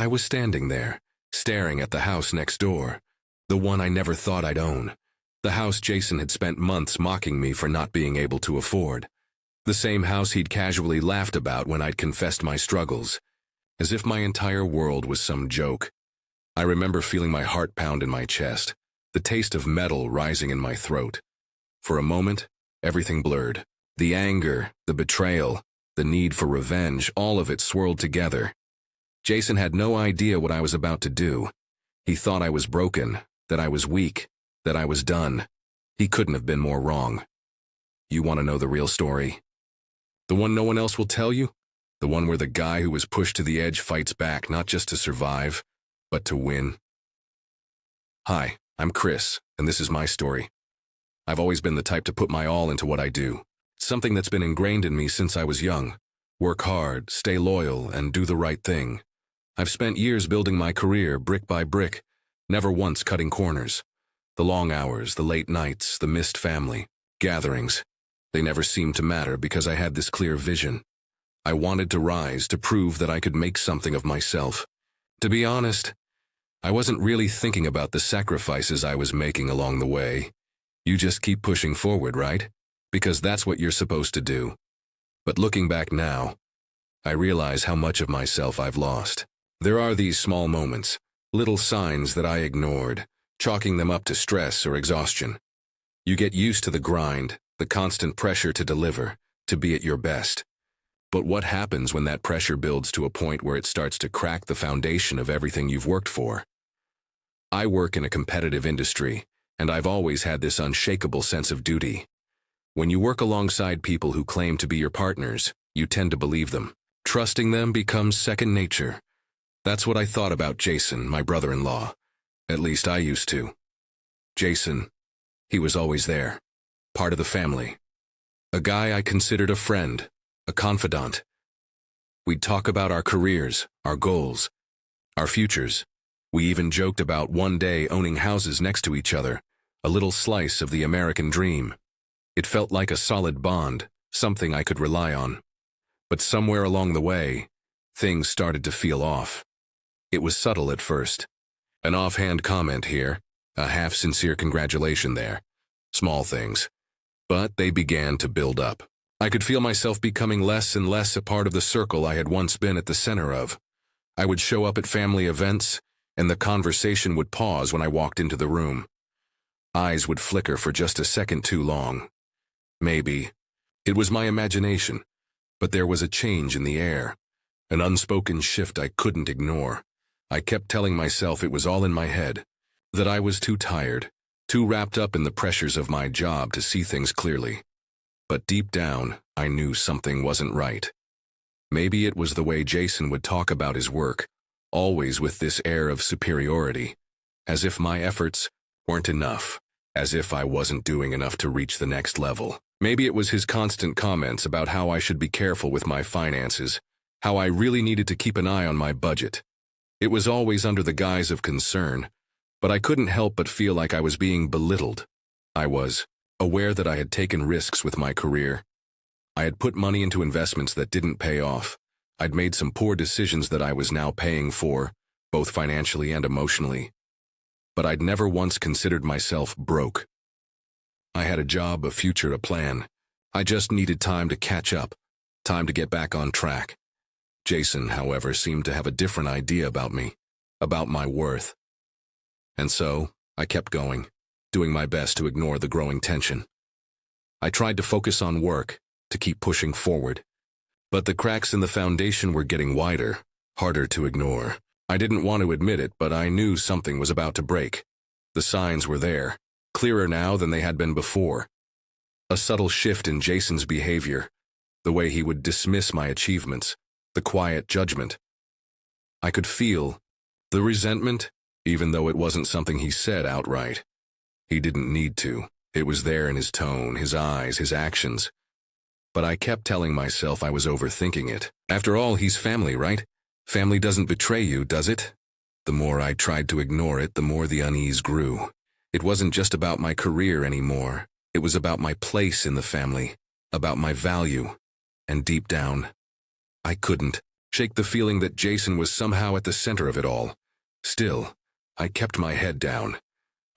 I was standing there, staring at the house next door, the one I never thought I'd own, the house Jason had spent months mocking me for not being able to afford, the same house he'd casually laughed about when I'd confessed my struggles, as if my entire world was some joke. I remember feeling my heart pound in my chest, the taste of metal rising in my throat. For a moment, everything blurred. The anger, the betrayal, the need for revenge, all of it swirled together. Jason had no idea what I was about to do. He thought I was broken, that I was weak, that I was done. He couldn't have been more wrong. You want to know the real story? The one no one else will tell you? The one where the guy who was pushed to the edge fights back not just to survive, but to win? Hi, I'm Chris, and this is my story. I've always been the type to put my all into what I do. It's something that's been ingrained in me since I was young. Work hard, stay loyal, and do the right thing. I've spent years building my career brick by brick, never once cutting corners. The long hours, the late nights, the missed family gatherings, they never seemed to matter because I had this clear vision. I wanted to rise, to prove that I could make something of myself. To be honest, I wasn't really thinking about the sacrifices I was making along the way. You just keep pushing forward, right? Because that's what you're supposed to do. But looking back now, I realize how much of myself I've lost. There are these small moments, little signs that I ignored, chalking them up to stress or exhaustion. You get used to the grind, the constant pressure to deliver, to be at your best. But what happens when that pressure builds to a point where it starts to crack the foundation of everything you've worked for? I work in a competitive industry, and I've always had this unshakable sense of duty. When you work alongside people who claim to be your partners, you tend to believe them. Trusting them becomes second nature. That's what I thought about Jason, my brother-in-law. At least I used to. Jason, he was always there, part of the family. A guy I considered a friend, a confidant. We'd talk about our careers, our goals, our futures. We even joked about one day owning houses next to each other, a little slice of the American dream. It felt like a solid bond, something I could rely on. But somewhere along the way, things started to feel off. It was subtle at first. An offhand comment here, a half-sincere congratulation there. Small things. But they began to build up. I could feel myself becoming less and less a part of the circle I had once been at the center of. I would show up at family events, and the conversation would pause when I walked into the room. Eyes would flicker for just a second too long. Maybe it was my imagination, but there was a change in the air, an unspoken shift I couldn't ignore. I kept telling myself it was all in my head, that I was too tired, too wrapped up in the pressures of my job to see things clearly. But deep down, I knew something wasn't right. Maybe it was the way Jason would talk about his work, always with this air of superiority, as if my efforts weren't enough, as if I wasn't doing enough to reach the next level. Maybe it was his constant comments about how I should be careful with my finances, how I really needed to keep an eye on my budget. It was always under the guise of concern, but I couldn't help but feel like I was being belittled. I was aware that I had taken risks with my career. I had put money into investments that didn't pay off. I'd made some poor decisions that I was now paying for, both financially and emotionally. But I'd never once considered myself broke. I had a job, a future, a plan. I just needed time to catch up, time to get back on track. Jason, however, seemed to have a different idea about me, about my worth. And so, I kept going, doing my best to ignore the growing tension. I tried to focus on work, to keep pushing forward. But the cracks in the foundation were getting wider, harder to ignore. I didn't want to admit it, but I knew something was about to break. The signs were there, clearer now than they had been before. A subtle shift in Jason's behavior, the way he would dismiss my achievements, the quiet judgment. I could feel the resentment, even though it wasn't something he said outright. He didn't need to. It was there in his tone, his eyes, his actions. But I kept telling myself I was overthinking it. After all, he's family, right? Family doesn't betray you, does it? The more I tried to ignore it, the more the unease grew. It wasn't just about my career anymore. It was about my place in the family, about my value. And deep down, I couldn't shake the feeling that Jason was somehow at the center of it all. Still, I kept my head down.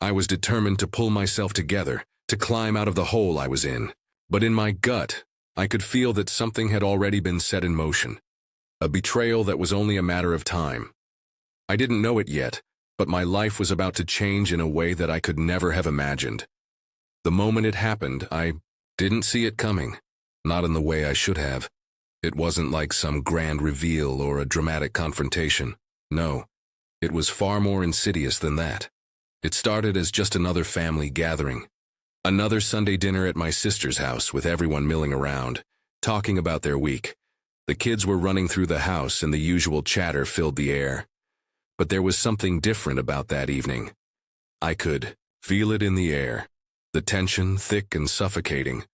I was determined to pull myself together, to climb out of the hole I was in. But in my gut, I could feel that something had already been set in motion. A betrayal that was only a matter of time. I didn't know it yet, but my life was about to change in a way that I could never have imagined. The moment it happened, I didn't see it coming. Not in the way I should have. It wasn't like some grand reveal or a dramatic confrontation. No, it was far more insidious than that. It started as just another family gathering. Another Sunday dinner at my sister's house with everyone milling around, talking about their week. The kids were running through the house and the usual chatter filled the air. But there was something different about that evening. I could feel it in the air, the tension thick and suffocating.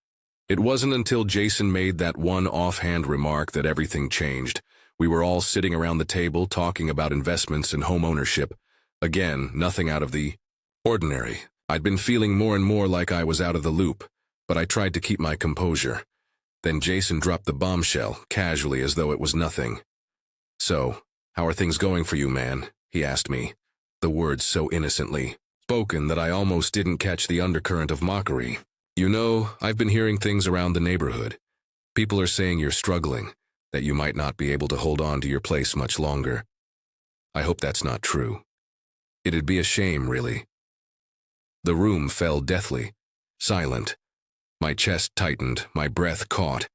It wasn't until Jason made that one offhand remark that everything changed. We were all sitting around the table talking about investments and home ownership. Again, nothing out of the ordinary. I'd been feeling more and more like I was out of the loop, but I tried to keep my composure. Then Jason dropped the bombshell, casually as though it was nothing. "So, how are things going for you, man?" he asked me, the words so innocently spoken that I almost didn't catch the undercurrent of mockery. "You know, I've been hearing things around the neighborhood. People are saying you're struggling, that you might not be able to hold on to your place much longer. I hope that's not true. It'd be a shame, really." The room fell deathly, silent. My chest tightened, my breath caught,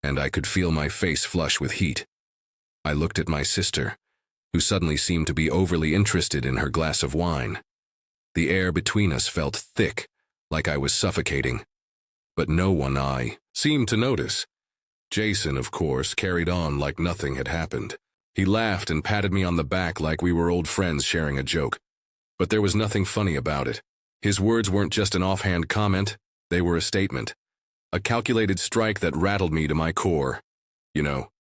and I could feel my face flush with heat. I looked at my sister, who suddenly seemed to be overly interested in her glass of wine. The air between us felt thick, like I was suffocating. But no one I seemed to notice. Jason, of course, carried on like nothing had happened. He laughed and patted me on the back like we were old friends sharing a joke. But there was nothing funny about it. His words weren't just an offhand comment, they were a statement. A calculated strike that rattled me to my core. "You know,"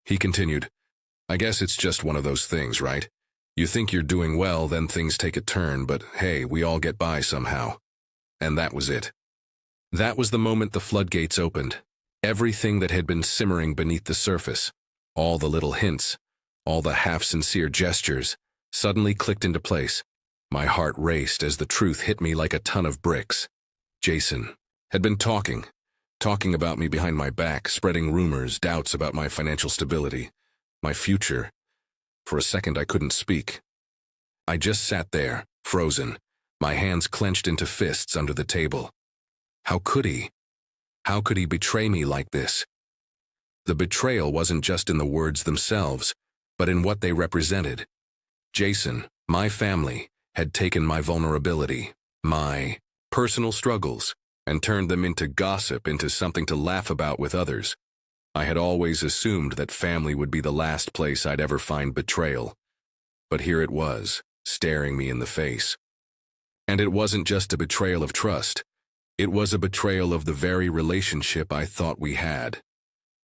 he continued, "I guess it's just one of those things, right? You think you're doing well, then things take a turn, but hey, we all get by somehow." And that was it. That was the moment the floodgates opened. Everything that had been simmering beneath the surface, all the little hints, all the half-sincere gestures, suddenly clicked into place. My heart raced as the truth hit me like a ton of bricks. Jason had been talking about me behind my back, spreading rumors, doubts about my financial stability, my future. For a second, I couldn't speak. I just sat there, frozen, my hands clenched into fists under the table. How could he? How could he betray me like this? The betrayal wasn't just in the words themselves, but in what they represented. Jason, my family, had taken my vulnerability, my personal struggles, and turned them into gossip, into something to laugh about with others. I had always assumed that family would be the last place I'd ever find betrayal. But here it was, staring me in the face. And it wasn't just a betrayal of trust. It was a betrayal of the very relationship I thought we had.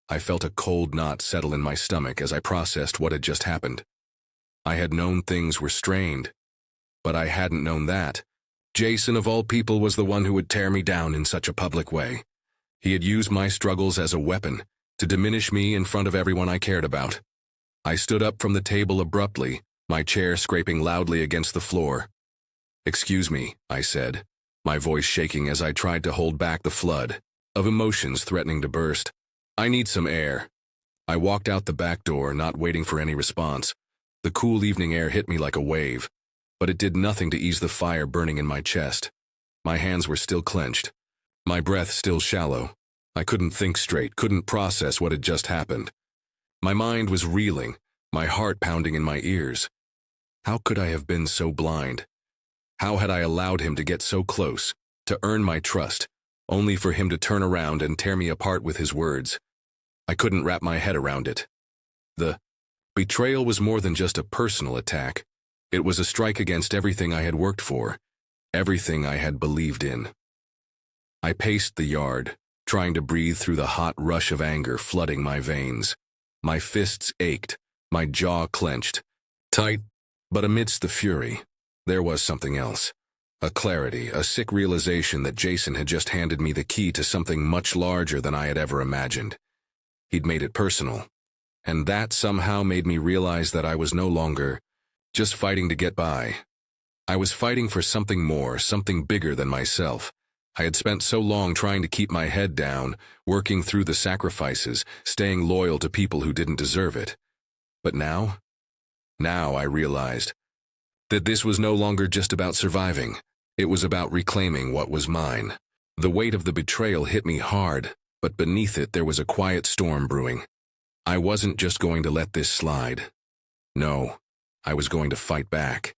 I felt a cold knot settle in my stomach as I processed what had just happened. I had known things were strained, but I hadn't known that Jason, of all people, was the one who would tear me down in such a public way. He had used my struggles as a weapon to diminish me in front of everyone I cared about. I stood up from the table abruptly, my chair scraping loudly against the floor. "Excuse me," I said, my voice shaking as I tried to hold back the flood of emotions threatening to burst. "I need some air." I walked out the back door, not waiting for any response. The cool evening air hit me like a wave, but it did nothing to ease the fire burning in my chest. My hands were still clenched, my breath still shallow. I couldn't think straight, couldn't process what had just happened. My mind was reeling, my heart pounding in my ears. How could I have been so blind? How had I allowed him to get so close, to earn my trust, only for him to turn around and tear me apart with his words? I couldn't wrap my head around it. The betrayal was more than just a personal attack. It was a strike against everything I had worked for, everything I had believed in. I paced the yard, trying to breathe through the hot rush of anger flooding my veins. My fists ached, my jaw clenched, tight, but amidst the fury, there was something else. A clarity, a sick realization that Jason had just handed me the key to something much larger than I had ever imagined. He'd made it personal. And that somehow made me realize that I was no longer just fighting to get by. I was fighting for something more, something bigger than myself. I had spent so long trying to keep my head down, working through the sacrifices, staying loyal to people who didn't deserve it. But now I realized that this was no longer just about surviving. It was about reclaiming what was mine. The weight of the betrayal hit me hard, but beneath it there was a quiet storm brewing. I wasn't just going to let this slide. No, I was going to fight back.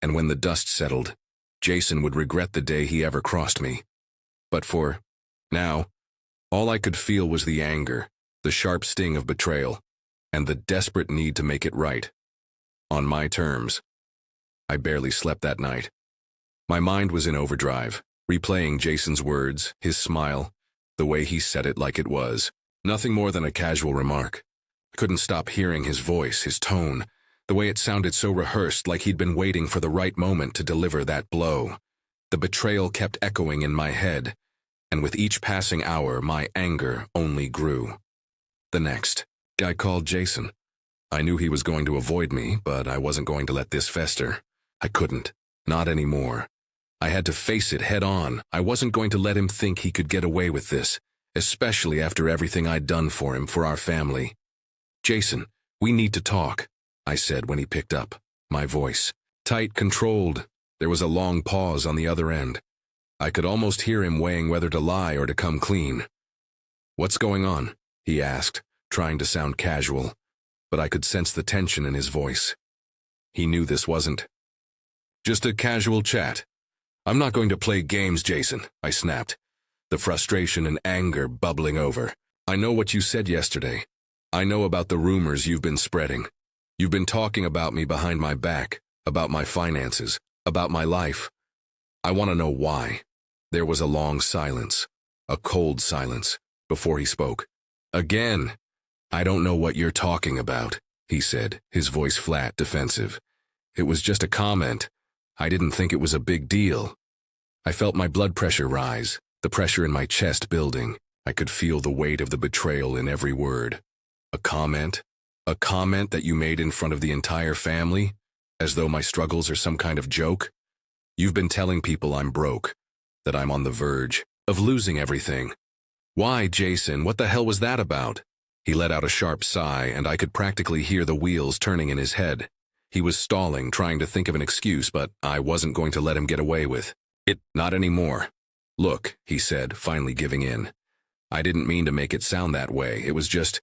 And when the dust settled, Jason would regret the day he ever crossed me. But for now, all I could feel was the anger, the sharp sting of betrayal, and the desperate need to make it right. On my terms. I barely slept that night. My mind was in overdrive, replaying Jason's words, his smile, the way he said it like it was. Nothing more than a casual remark. I couldn't stop hearing his voice, his tone, the way it sounded so rehearsed, like he'd been waiting for the right moment to deliver that blow. The betrayal kept echoing in my head, and with each passing hour, my anger only grew. The next, I called Jason. I knew he was going to avoid me, but I wasn't going to let this fester. I couldn't. Not anymore. I had to face it head on. I wasn't going to let him think he could get away with this, especially after everything I'd done for him, for our family. Jason, we need to talk, I said when he picked up, my voice tight, controlled. There was a long pause on the other end. I could almost hear him weighing whether to lie or to come clean. What's going on? He asked, trying to sound casual, but I could sense the tension in his voice. He knew this wasn't just a casual chat. I'm not going to play games, Jason, I snapped, the frustration and anger bubbling over. I know what you said yesterday. I know about the rumors you've been spreading. You've been talking about me behind my back, about my finances, about my life. I want to know why. There was a long silence, a cold silence, before he spoke. Again, I don't know what you're talking about, he said, his voice flat, defensive. It was just a comment. I didn't think it was a big deal. I felt my blood pressure rise, the pressure in my chest building. I could feel the weight of the betrayal in every word. A comment? A comment that you made in front of the entire family? As though my struggles are some kind of joke? You've been telling people I'm broke, that I'm on the verge of losing everything. Why, Jason, what the hell was that about? He let out a sharp sigh, and I could practically hear the wheels turning in his head. He was stalling, trying to think of an excuse, but I wasn't going to let him get away with it. Not anymore. Look, he said, finally giving in. I didn't mean to make it sound that way. It was just,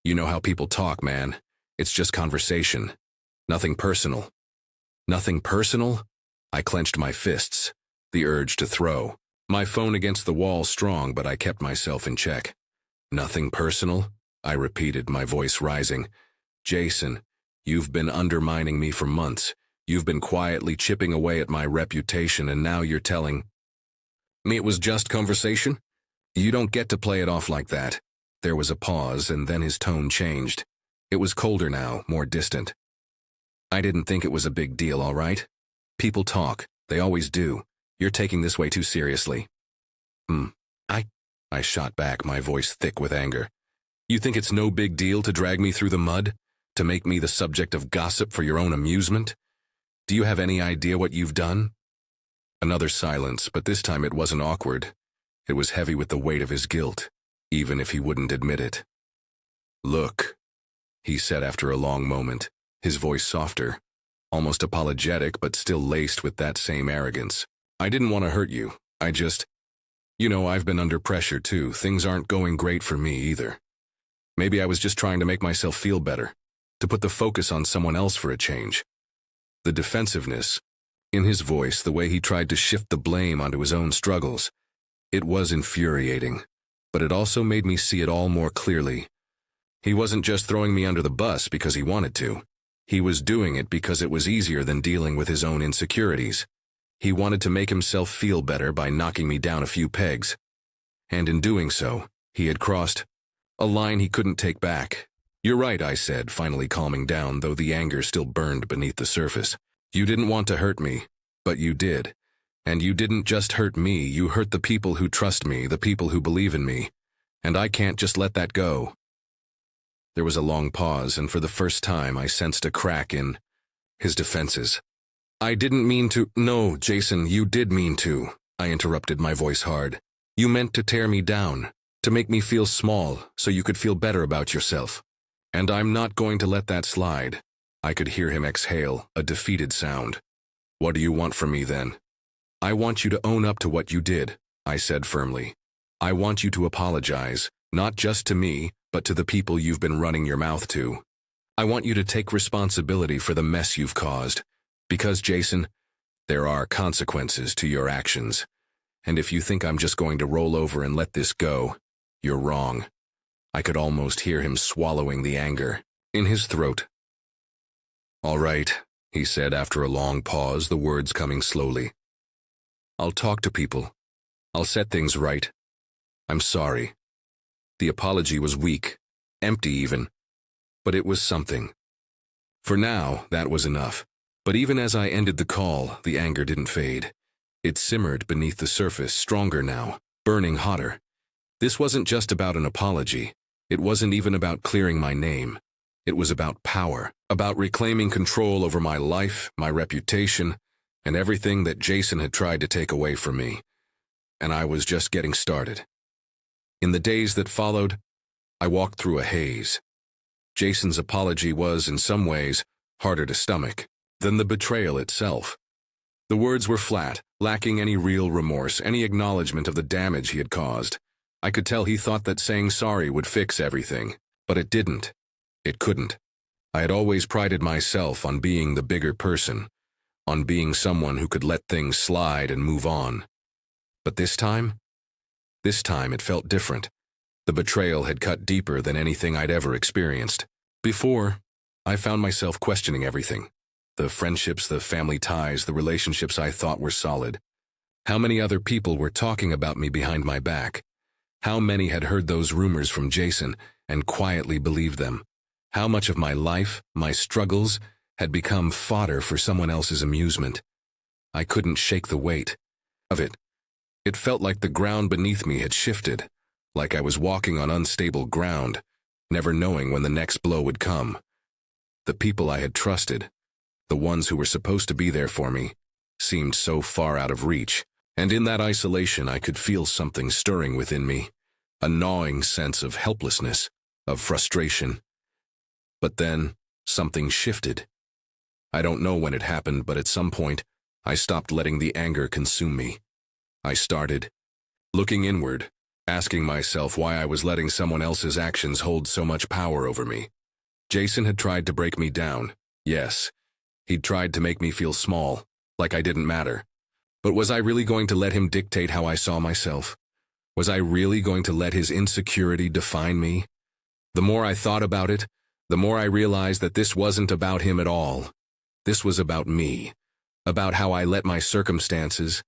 you know how people talk, man. It's just conversation. Nothing personal. Nothing personal? I clenched my fists, the urge to throw my phone against the wall strong, but I kept myself in check. Nothing personal? I repeated, my voice rising. Jason, you've been undermining me for months. You've been quietly chipping away at my reputation, and now you're telling me it was just conversation? You don't get to play it off like that. There was a pause, and then his tone changed. It was colder now, more distant. I didn't think it was a big deal, all right? People talk. They always do. You're taking this way too seriously. I shot back, my voice thick with anger. You think it's no big deal to drag me through the mud? To make me the subject of gossip for your own amusement? Do you have any idea what you've done? Another silence, but this time it wasn't awkward. It was heavy with the weight of his guilt, even if he wouldn't admit it. Look, he said after a long moment, his voice softer, almost apologetic but still laced with that same arrogance. I didn't want to hurt you. I've been under pressure too. Things aren't going great for me either. Maybe I was just trying to make myself feel better, to put the focus on someone else for a change. The defensiveness in his voice, the way he tried to shift the blame onto his own struggles, it was infuriating, but it also made me see it all more clearly. He wasn't just throwing me under the bus because he wanted to. He was doing it because it was easier than dealing with his own insecurities. He wanted to make himself feel better by knocking me down a few pegs. And in doing so, he had crossed a line he couldn't take back. You're right, I said, finally calming down, though the anger still burned beneath the surface. You didn't want to hurt me, but you did. And you didn't just hurt me, you hurt the people who trust me, the people who believe in me. And I can't just let that go. There was a long pause, and for the first time I sensed a crack in his defenses. "I didn't mean to—" "No, Jason, you did mean to," I interrupted, my voice hard. "You meant to tear me down, to make me feel small so you could feel better about yourself. And I'm not going to let that slide." I could hear him exhale, a defeated sound. "What do you want from me, then?" "I want you to own up to what you did," I said firmly. "I want you to apologize, not just to me, but to the people you've been running your mouth to. I want you to take responsibility for the mess you've caused. Because, Jason, there are consequences to your actions. And if you think I'm just going to roll over and let this go, you're wrong." I could almost hear him swallowing the anger in his throat. "All right," he said after a long pause, the words coming slowly. "I'll talk to people. I'll set things right. I'm sorry." The apology was weak, empty even, but it was something. For now, that was enough. But even as I ended the call, the anger didn't fade. It simmered beneath the surface, stronger now, burning hotter. This wasn't just about an apology. It wasn't even about clearing my name. It was about power, about reclaiming control over my life, my reputation, and everything that Jason had tried to take away from me. And I was just getting started. In the days that followed, I walked through a haze. Jason's apology was, in some ways, harder to stomach than the betrayal itself. The words were flat, lacking any real remorse, any acknowledgement of the damage he had caused. I could tell he thought that saying sorry would fix everything, but it didn't. It couldn't. I had always prided myself on being the bigger person, on being someone who could let things slide and move on. But this time it felt different. The betrayal had cut deeper than anything I'd ever experienced. Before, I found myself questioning everything. The friendships, the family ties, the relationships I thought were solid. How many other people were talking about me behind my back? How many had heard those rumors from Jason and quietly believed them? How much of my life, my struggles, had become fodder for someone else's amusement? I couldn't shake the weight of it. It felt like the ground beneath me had shifted, like I was walking on unstable ground, never knowing when the next blow would come. The people I had trusted, the ones who were supposed to be there for me, seemed so far out of reach, and in that isolation I could feel something stirring within me, a gnawing sense of helplessness, of frustration. But then, something shifted. I don't know when it happened, but at some point, I stopped letting the anger consume me. I started looking inward, asking myself why I was letting someone else's actions hold so much power over me. Jason had tried to break me down, yes. He'd tried to make me feel small, like I didn't matter. But was I really going to let him dictate how I saw myself? Was I really going to let his insecurity define me? The more I thought about it, the more I realized that this wasn't about him at all. This was about me, about how I let my circumstances,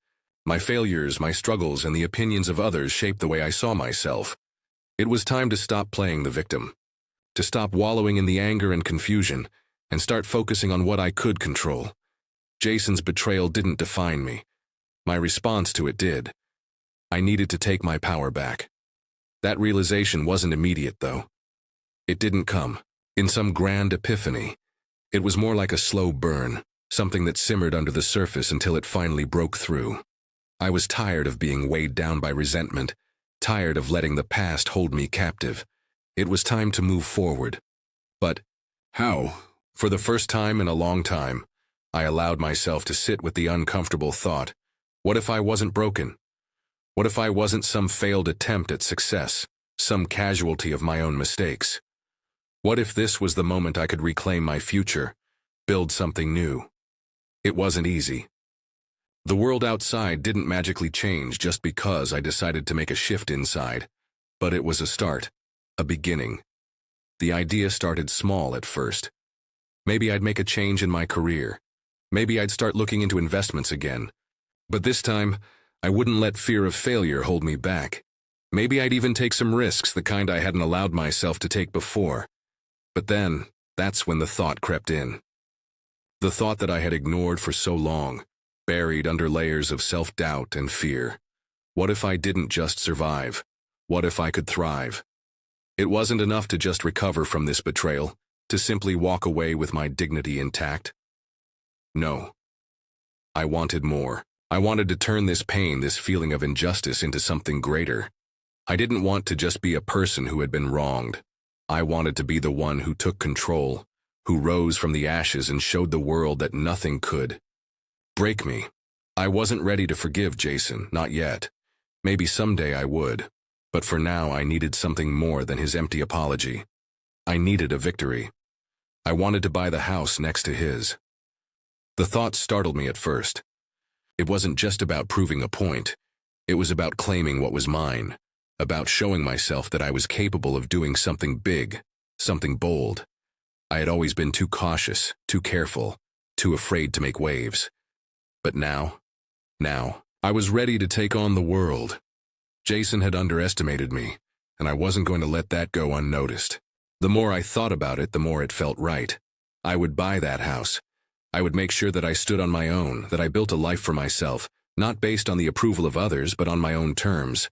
my failures, my struggles, and the opinions of others shape the way I saw myself. It was time to stop playing the victim, to stop wallowing in the anger and confusion, and start focusing on what I could control. Jason's betrayal didn't define me. My response to it did. I needed to take my power back. That realization wasn't immediate, though. It didn't come in some grand epiphany. It was more like a slow burn, something that simmered under the surface until it finally broke through. I was tired of being weighed down by resentment, tired of letting the past hold me captive. It was time to move forward. But how? For the first time in a long time, I allowed myself to sit with the uncomfortable thought, what if I wasn't broken? What if I wasn't some failed attempt at success, some casualty of my own mistakes? What if this was the moment I could reclaim my future, build something new? It wasn't easy. The world outside didn't magically change just because I decided to make a shift inside, but it was a start, a beginning. The idea started small at first. Maybe I'd make a change in my career. Maybe I'd start looking into investments again. But this time, I wouldn't let fear of failure hold me back. Maybe I'd even take some risks, the kind I hadn't allowed myself to take before. But then, that's when the thought crept in. The thought that I had ignored for so long, buried under layers of self-doubt and fear. What if I didn't just survive? What if I could thrive? It wasn't enough to just recover from this betrayal, to simply walk away with my dignity intact. No. I wanted more. I wanted to turn this pain, this feeling of injustice, into something greater. I didn't want to just be a person who had been wronged. I wanted to be the one who took control, who rose from the ashes and showed the world that nothing could break me. I wasn't ready to forgive Jason, not yet. Maybe someday I would. But for now, I needed something more than his empty apology. I needed a victory. I wanted to buy the house next to his. The thought startled me at first. It wasn't just about proving a point. It was about claiming what was mine, about showing myself that I was capable of doing something big, something bold. I had always been too cautious, too careful, too afraid to make waves. But now, I was ready to take on the world. Jason had underestimated me, and I wasn't going to let that go unnoticed. The more I thought about it, the more it felt right. I would buy that house. I would make sure that I stood on my own, that I built a life for myself, not based on the approval of others, but on my own terms.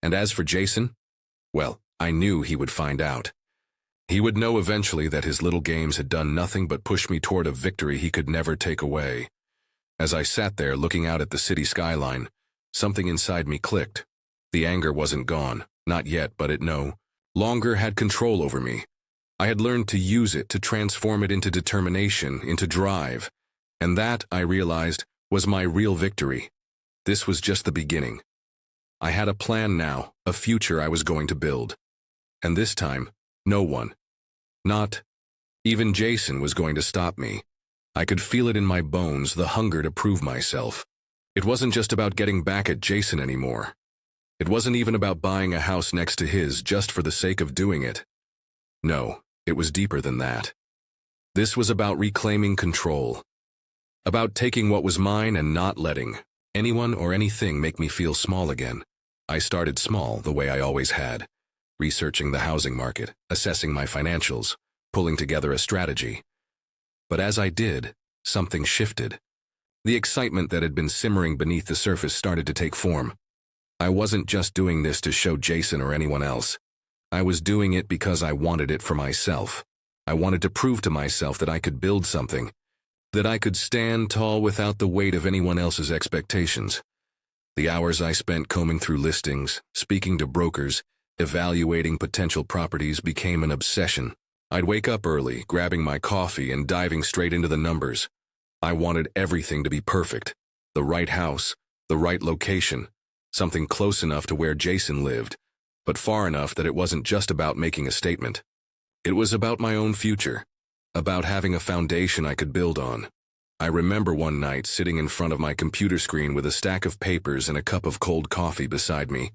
And as for Jason, well, I knew he would find out. He would know eventually that his little games had done nothing but push me toward a victory he could never take away. As I sat there looking out at the city skyline, something inside me clicked. The anger wasn't gone, not yet, but it no longer had control over me. I had learned to use it, to transform it into determination, into drive. And that, I realized, was my real victory. This was just the beginning. I had a plan now, a future I was going to build. And this time, no one, not even Jason, was going to stop me. I could feel it in my bones, the hunger to prove myself. It wasn't just about getting back at Jason anymore. It wasn't even about buying a house next to his just for the sake of doing it. No, it was deeper than that. This was about reclaiming control. About taking what was mine and not letting anyone or anything make me feel small again. I started small, the way I always had, researching the housing market, assessing my financials, pulling together a strategy. But as I did, something shifted. The excitement that had been simmering beneath the surface started to take form. I wasn't just doing this to show Jason or anyone else. I was doing it because I wanted it for myself. I wanted to prove to myself that I could build something, that I could stand tall without the weight of anyone else's expectations. The hours I spent combing through listings, speaking to brokers, evaluating potential properties became an obsession. I'd wake up early, grabbing my coffee and diving straight into the numbers. I wanted everything to be perfect. The right house, the right location, something close enough to where Jason lived, but far enough that it wasn't just about making a statement. It was about my own future, about having a foundation I could build on. I remember one night sitting in front of my computer screen with a stack of papers and a cup of cold coffee beside me.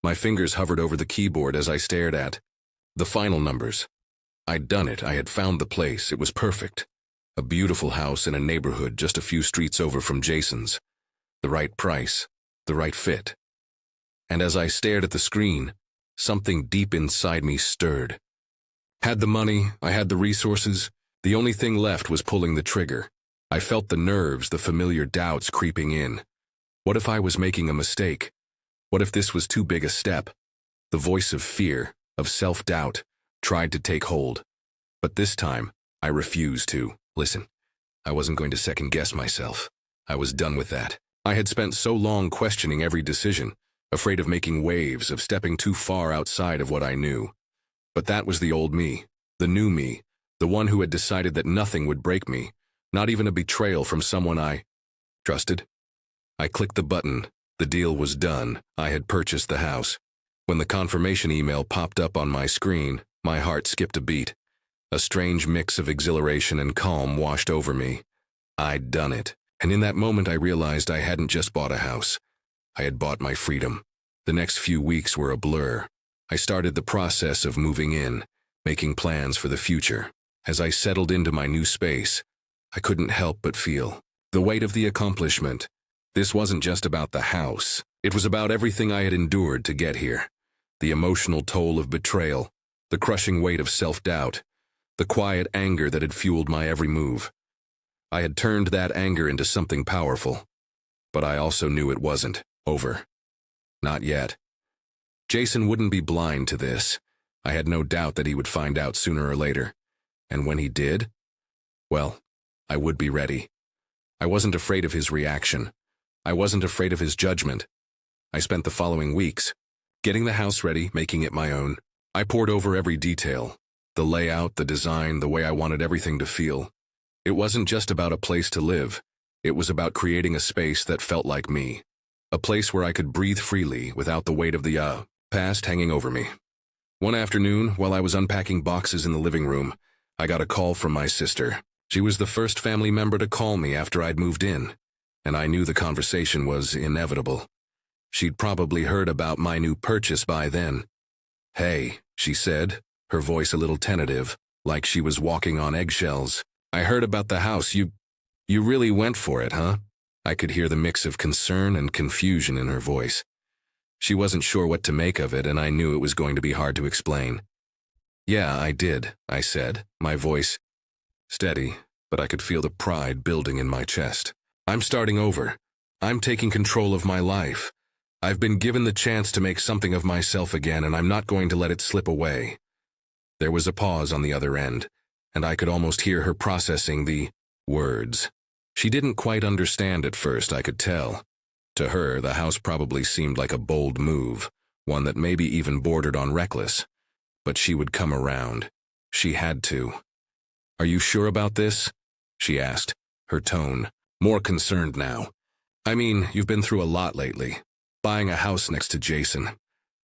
My fingers hovered over the keyboard as I stared at the final numbers. I'd done it. I had found the place. It was perfect. A beautiful house in a neighborhood just a few streets over from Jason's. The right price, the right fit. And as I stared at the screen, something deep inside me stirred. Had the money, I had the resources. The only thing left was pulling the trigger. I felt the nerves, the familiar doubts creeping in. What if I was making a mistake? What if this was too big a step? The voice of fear, of self-doubt, tried to take hold. But this time, I refused to. Listen, I wasn't going to second-guess myself. I was done with that. I had spent so long questioning every decision, afraid of making waves, of stepping too far outside of what I knew. But that was the old me, the new me, the one who had decided that nothing would break me, not even a betrayal from someone I trusted. I clicked the button. The deal was done. I had purchased the house. When the confirmation email popped up on my screen, my heart skipped a beat. A strange mix of exhilaration and calm washed over me. I'd done it, and in that moment I realized I hadn't just bought a house. I had bought my freedom. The next few weeks were a blur. I started the process of moving in, making plans for the future. As I settled into my new space, I couldn't help but feel the weight of the accomplishment. This wasn't just about the house. It was about everything I had endured to get here. The emotional toll of betrayal, the crushing weight of self-doubt, the quiet anger that had fueled my every move. I had turned that anger into something powerful, but I also knew it wasn't over. Not yet. Jason wouldn't be blind to this. I had no doubt that he would find out sooner or later. And when he did, well, I would be ready. I wasn't afraid of his reaction. I wasn't afraid of his judgment. I spent the following weeks getting the house ready, making it my own. I pored over every detail, the layout, the design, the way I wanted everything to feel. It wasn't just about a place to live. It was about creating a space that felt like me. A place where I could breathe freely without the weight of the past hanging over me. One afternoon, while I was unpacking boxes in the living room, I got a call from my sister. She was the first family member to call me after I'd moved in, and I knew the conversation was inevitable. She'd probably heard about my new purchase by then. "Hey," she said, her voice a little tentative, like she was walking on eggshells. "I heard about the house. You really went for it, huh?" I could hear the mix of concern and confusion in her voice. She wasn't sure what to make of it, and I knew it was going to be hard to explain. "Yeah, I did," I said, my voice steady, but I could feel the pride building in my chest. "I'm starting over. I'm taking control of my life. I've been given the chance to make something of myself again, and I'm not going to let it slip away." There was a pause on the other end, and I could almost hear her processing the words. She didn't quite understand at first, I could tell. To her, the house probably seemed like a bold move, one that maybe even bordered on reckless. But she would come around. She had to. "Are you sure about this?" she asked, her tone more concerned now. "I mean, you've been through a lot lately. Buying a house next to Jason.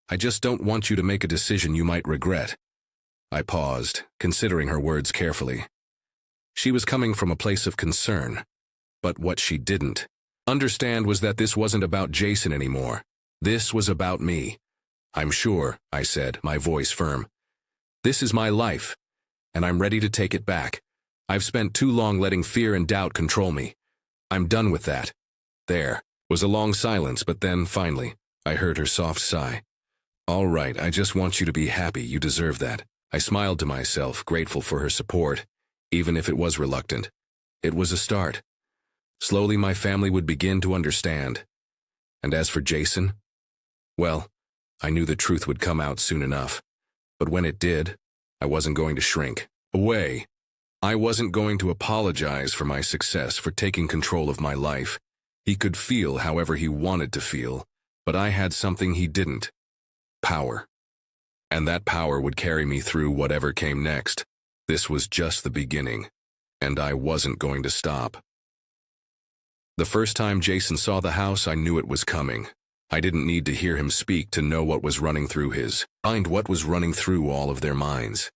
I just don't want you to make a decision you might regret." I paused, considering her words carefully. She was coming from a place of concern, but what she didn't understand was that this wasn't about Jason anymore. This was about me. "I'm sure," I said, my voice firm. "This is my life, and I'm ready to take it back. I've spent too long letting fear and doubt control me. I'm done with that." There was a long silence, but then, finally, I heard her soft sigh. "All right, I just want you to be happy. You deserve that." I smiled to myself, grateful for her support, even if it was reluctant. It was a start. Slowly my family would begin to understand. And as for Jason, well, I knew the truth would come out soon enough. But when it did, I wasn't going to shrink away. I wasn't going to apologize for my success, for taking control of my life. He could feel however he wanted to feel, but I had something he didn't. Power. And that power would carry me through whatever came next. This was just the beginning, and I wasn't going to stop. The first time Jason saw the house, I knew it was coming. I didn't need to hear him speak to know what was running through his mind, what was running through all of their minds.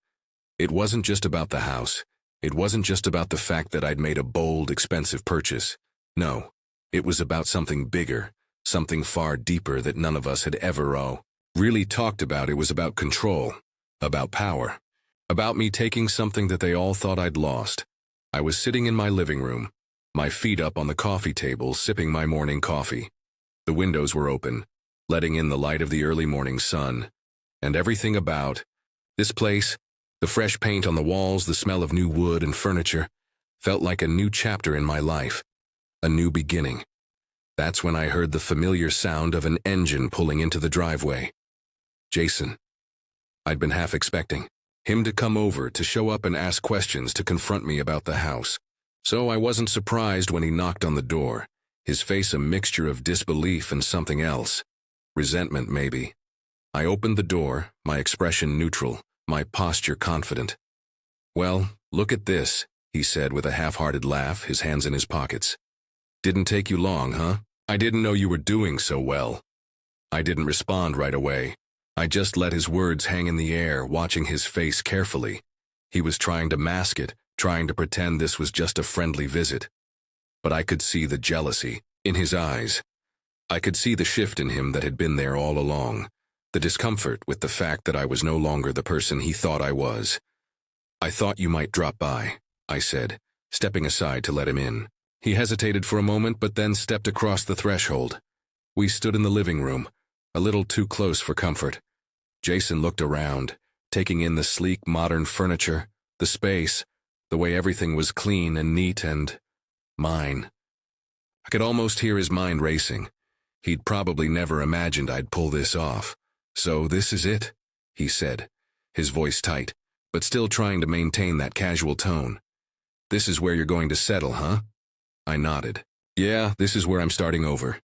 It wasn't just about the house. It wasn't just about the fact that I'd made a bold, expensive purchase. No, it was about something bigger, something far deeper that none of us had ever really talked about. It was about control, about power, about me taking something that they all thought I'd lost. I was sitting in my living room, my feet up on the coffee table, sipping my morning coffee. The windows were open, letting in the light of the early morning sun, and everything about this place, the fresh paint on the walls, the smell of new wood and furniture, felt like a new chapter in my life, a new beginning. That's when I heard the familiar sound of an engine pulling into the driveway. Jason. I'd been half expecting him to come over, to show up and ask questions, to confront me about the house. So I wasn't surprised when he knocked on the door, his face a mixture of disbelief and something else. Resentment, maybe. I opened the door, my expression neutral, my posture confident. "Well, look at this," he said with a half-hearted laugh, his hands in his pockets. "Didn't take you long, huh? I didn't know you were doing so well." I didn't respond right away. I just let his words hang in the air, watching his face carefully. He was trying to mask it, trying to pretend this was just a friendly visit. But I could see the jealousy in his eyes. I could see the shift in him that had been there all along, the discomfort with the fact that I was no longer the person he thought I was. "I thought you might drop by," I said, stepping aside to let him in. He hesitated for a moment, but then stepped across the threshold. We stood in the living room, a little too close for comfort. Jason looked around, taking in the sleek modern furniture, the space, the way everything was clean and neat and mine. I could almost hear his mind racing. He'd probably never imagined I'd pull this off. "So this is it," he said. his voice tight, but still trying to maintain that casual tone. "This is where you're going to settle, huh?" I nodded. "Yeah, this is where I'm starting over."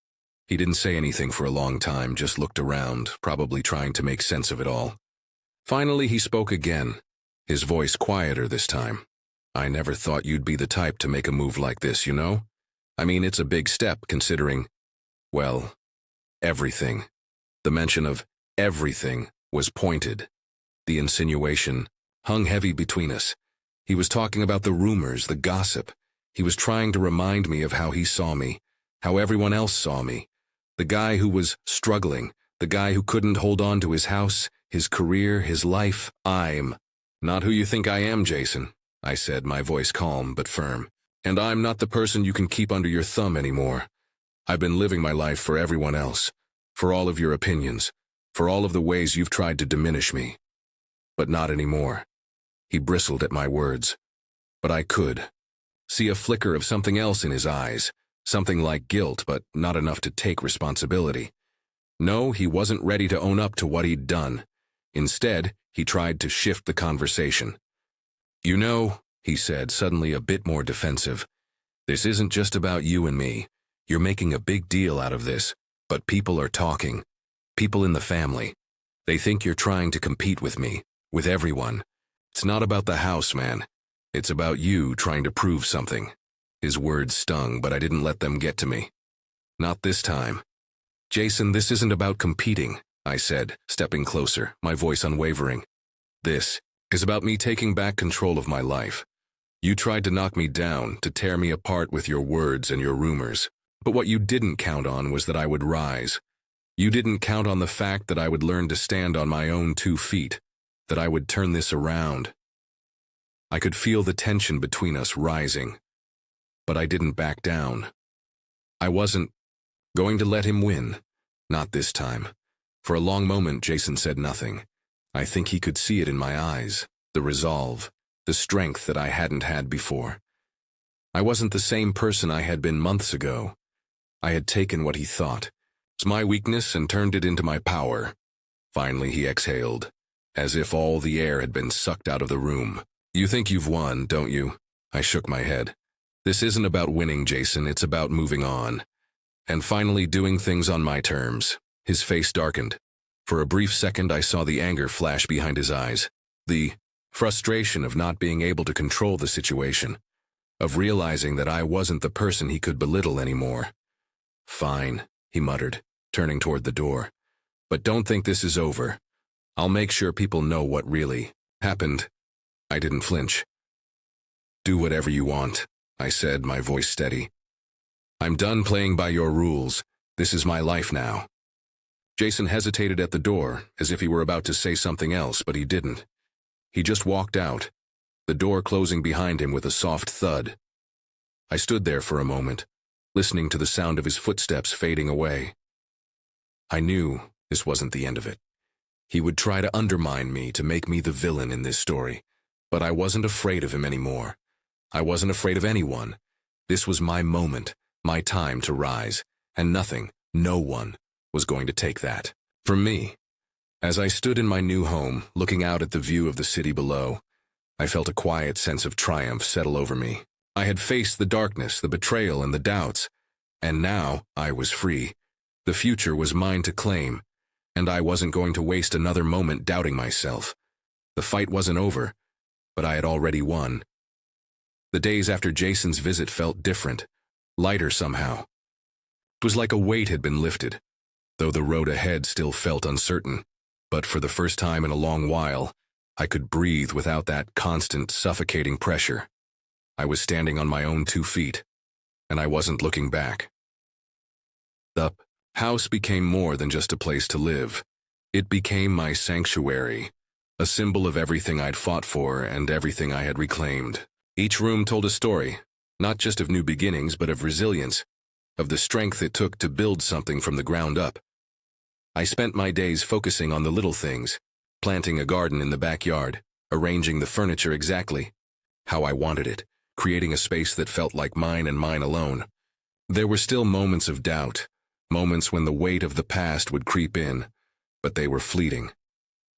He didn't say anything for a long time, just looked around, probably trying to make sense of it all. Finally, he spoke again, his voice quieter this time. "I never thought you'd be the type to make a move like this, you know? I mean, it's a big step considering, well, everything." The mention of everything was pointed. The insinuation hung heavy between us. He was talking about the rumors, the gossip. He was trying to remind me of how he saw me, how everyone else saw me. The guy who was struggling, the guy who couldn't hold on to his house, his career, his life. "I'm not who you think I am, Jason," I said, my voice calm but firm. "And I'm not the person you can keep under your thumb anymore. I've been living my life for everyone else, for all of your opinions, for all of the ways you've tried to diminish me. But not anymore." He bristled at my words. But I could see a flicker of something else in his eyes, something like guilt, but not enough to take responsibility. No, he wasn't ready to own up to what he'd done. Instead, he tried to shift the conversation. "You know," he said, suddenly a bit more defensive, "this isn't just about you and me. You're making a big deal out of this, but people are talking. People in the family. They think you're trying to compete with me, with everyone. It's not about the house, man. It's about you trying to prove something." His words stung, but I didn't let them get to me. "Not this time." "Jason, this isn't about competing," I said, stepping closer, my voice unwavering. "This is about me taking back control of my life. You tried to knock me down, to tear me apart with your words and your rumors. But what you didn't count on was that I would rise. You didn't count on the fact that I would learn to stand on my own 2 feet, that I would turn this around." I could feel the tension between us rising. But I didn't back down. I wasn't going to let him win. Not this time. For a long moment, Jason said nothing. I think he could see it in my eyes, the resolve, the strength that I hadn't had before. I wasn't the same person I had been months ago. I had taken what he thought was my weakness and turned it into my power. Finally, he exhaled, as if all the air had been sucked out of the room. "You think you've won, don't you?" I shook my head. "This isn't about winning, Jason. It's about moving on. And finally doing things on my terms." His face darkened. For a brief second, I saw the anger flash behind his eyes. The frustration of not being able to control the situation. Of realizing that I wasn't the person he could belittle anymore. "Fine," he muttered, turning toward the door. "But don't think this is over. I'll make sure people know what really happened." I didn't flinch. "Do whatever you want," I said, my voice steady. "I'm done playing by your rules. This is my life now." Jason hesitated at the door, as if he were about to say something else, but he didn't. He just walked out, the door closing behind him with a soft thud. I stood there for a moment, listening to the sound of his footsteps fading away. I knew this wasn't the end of it. He would try to undermine me, to make me the villain in this story. But I wasn't afraid of him anymore. I wasn't afraid of anyone. This was my moment, my time to rise, and nothing, no one, was going to take that from me. As I stood in my new home, looking out at the view of the city below, I felt a quiet sense of triumph settle over me. I had faced the darkness, the betrayal, and the doubts, and now I was free. The future was mine to claim, and I wasn't going to waste another moment doubting myself. The fight wasn't over, but I had already won. The days after Jason's visit felt different, lighter somehow. It was like a weight had been lifted, though the road ahead still felt uncertain. But for the first time in a long while, I could breathe without that constant, suffocating pressure. I was standing on my own 2 feet, and I wasn't looking back. The house became more than just a place to live. It became my sanctuary, a symbol of everything I'd fought for and everything I had reclaimed. Each room told a story, not just of new beginnings, but of resilience, of the strength it took to build something from the ground up. I spent my days focusing on the little things, planting a garden in the backyard, arranging the furniture exactly how I wanted it, creating a space that felt like mine and mine alone. There were still moments of doubt, moments when the weight of the past would creep in, but they were fleeting.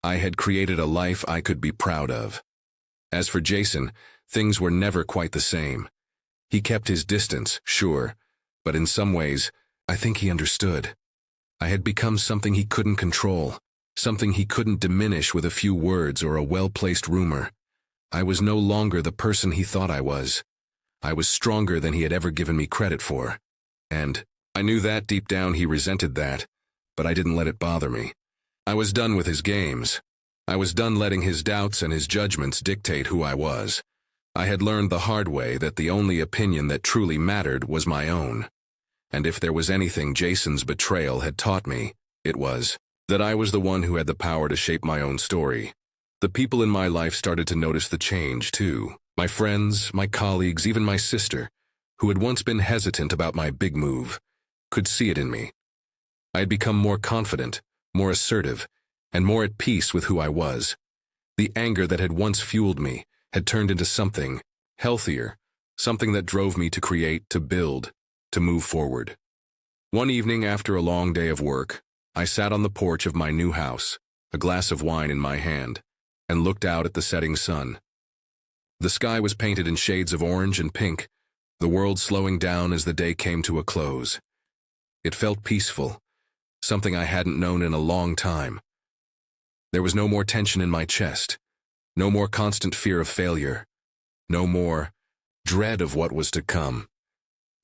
I had created a life I could be proud of. As for Jason, things were never quite the same. He kept his distance, sure, but in some ways, I think he understood. I had become something he couldn't control, something he couldn't diminish with a few words or a well-placed rumor. I was no longer the person he thought I was. I was stronger than he had ever given me credit for. And I knew that deep down he resented that, but I didn't let it bother me. I was done with his games. I was done letting his doubts and his judgments dictate who I was. I had learned the hard way that the only opinion that truly mattered was my own. And if there was anything Jason's betrayal had taught me, it was that I was the one who had the power to shape my own story. The people in my life started to notice the change, too. My friends, my colleagues, even my sister, who had once been hesitant about my big move, could see it in me. I had become more confident, more assertive, and more at peace with who I was. The anger that had once fueled me had turned into something healthier, something that drove me to create, to build, to move forward. One evening after a long day of work, I sat on the porch of my new house, a glass of wine in my hand, and looked out at the setting sun. The sky was painted in shades of orange and pink, the world slowing down as the day came to a close. It felt peaceful, something I hadn't known in a long time. There was no more tension in my chest, no more constant fear of failure, no more dread of what was to come.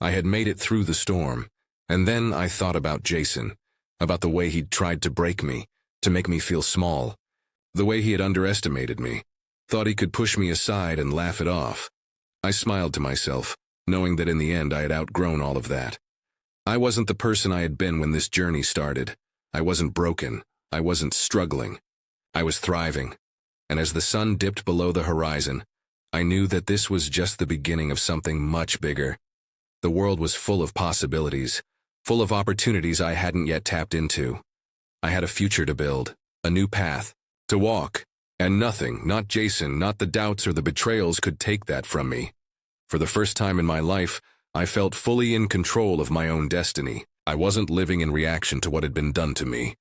I had made it through the storm, and then I thought about Jason, about the way he'd tried to break me, to make me feel small, the way he had underestimated me, thought he could push me aside and laugh it off. I smiled to myself, knowing that in the end I had outgrown all of that. I wasn't the person I had been when this journey started. I wasn't broken. I wasn't struggling. I was thriving. And as the sun dipped below the horizon, I knew that this was just the beginning of something much bigger. The world was full of possibilities, full of opportunities I hadn't yet tapped into. I had a future to build, a new path to walk, and nothing, not Jason, not the doubts or the betrayals could take that from me. For the first time in my life, I felt fully in control of my own destiny. I wasn't living in reaction to what had been done to me.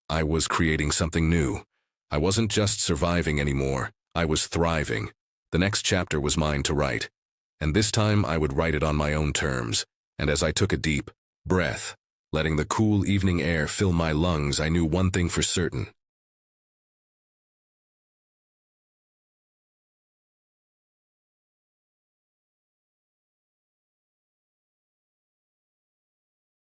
I was creating something new. I wasn't just surviving anymore. I was thriving. The next chapter was mine to write. And this time I would write it on my own terms. And as I took a deep breath, letting the cool evening air fill my lungs, I knew one thing for certain.